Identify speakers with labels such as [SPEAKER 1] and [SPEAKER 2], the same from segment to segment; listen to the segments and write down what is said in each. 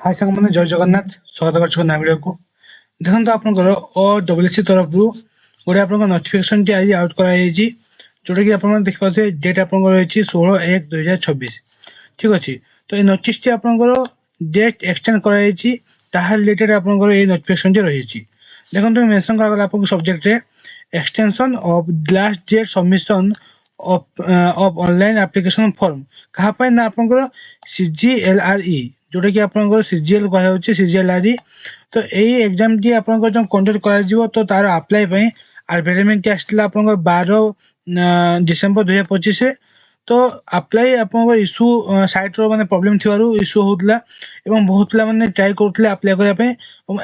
[SPEAKER 1] हाय सांग मैंने जय जगन्नाथ स्वागत कर ना वीडियो को देखो आपंकर OWC तरफ गोटे आप नोटिफिकेशन आज आउट कराई जोटा कि आप देखिए डेट आप 16/1/2026 ठीक अच्छे। तो ये नोटिस टी आपंकर डेट एक्सटेंड कराई रिलेटेड आप नोटिफिकेशन रही देखो मेंशन कर आपको subject extension of last date submission of online application form कहाँ ना आपंकर CGLRE जोटा कि आपंकर CGL कह CGLRE। तो यही एग्जाम टी आप कंडक्ट कर तो तार अप्लाई एडवर्टाइजमेंट आसाला 12 डिसेम्बर 2025 तो अप्लाई आप इश्यू साइट रो माने प्रॉब्लम थिवारु इश्यू होतला एवं बहुत पिला माने ट्राई करथले अप्लाई करिया पे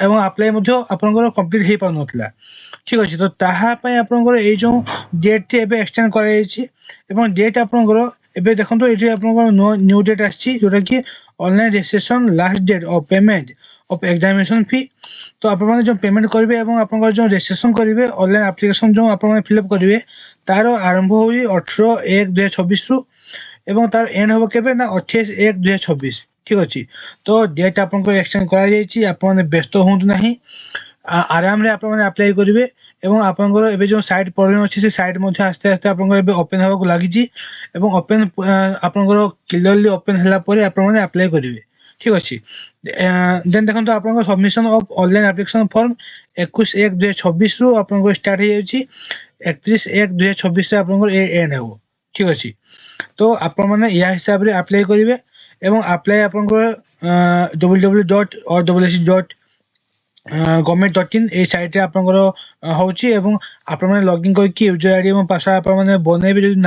[SPEAKER 1] एवं अप्लाई मध्ये आपनकर कंप्लीट हे पानथला ठीक अछि। तो ताहा पय आपनकर ए जो डेट टी एबे एक्सटेंड कराई छि एवं डेट आपनकर एबे देखंतु एठी आपनकर न्यू डेट आछि जोटा कि online registration last date of payment of examination fee. तो आप जो पेमेंट करेंगे और आप जो रजिस्ट्रेशन करेंगे ऑनलाइन एप्लिकेशन जो आप फिलअप करेंगे तार आरंभ हो 18/1/2026 रु एवं तार एंड हम के 28/1/2026 ठीक अच्छे। तो डेट आप एक्सटेंड कर व्यस्त हूँ ना आराम रे आप अप्लाई करेंगे एवं आपंकर एबे जो साइट प्रॉब्लम अच्छी से साइट मध्य आस्ते आस्ते आपंकर ओपन होगा लगी एवं ओपन आपंकर क्लियरली ओपन होला परे आप अप्लाई करेंगे ठीक अच्छे। देन देखो तो आप submission of online application form 21/1/2026 रु आप स्टार्ट हो 31/1/2026 आप एंड हो ठीक अच्छे। तो आप या हिसाब से अप्लाई करेंगे एवं अप्लाई आप www.orwc.government.in ये साइट रे आपनकर होची एवं आपण माने लॉगिन करके यूजर आईडी एवं पासवर्ड आपण माने बनेबे जदि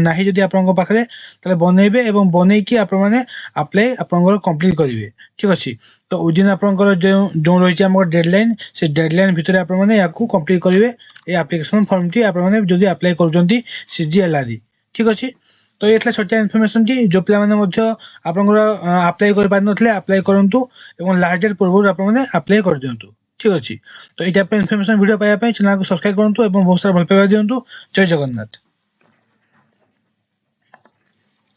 [SPEAKER 1] नाही जदि आपनकर पाखरे तले बनेबे एवं बनै की आपण माने अप्लाई आपनकर कंप्लीट करिवे ठीक अछि। तो उदिन आपनकर जो रहिछि हमर डेडलाइन से डेडलाइन भितरे आपण माने याकू कंप्लीट करिवे ए एप्लिकेशन फॉर्म टी आपण माने जदि अप्लाई करजंती CGLRE ठीक अछि। तो ये छोटा इनफॉरमेशन टी जो पिला माने मध्य आपनकर अप्लाई कर पार नथले अप्लाई करंतु एवं लास्ट डेट पूर्व आपण माने अप्लाई कर दियंतु ठीक अछि। तो ये टाइप इनफॉरमेशन वीडियो पाया चैनल को सब्सक्राइब करंतु एवं बहुत सारा भल पाइबा दियंतु। जय जगन्नाथ।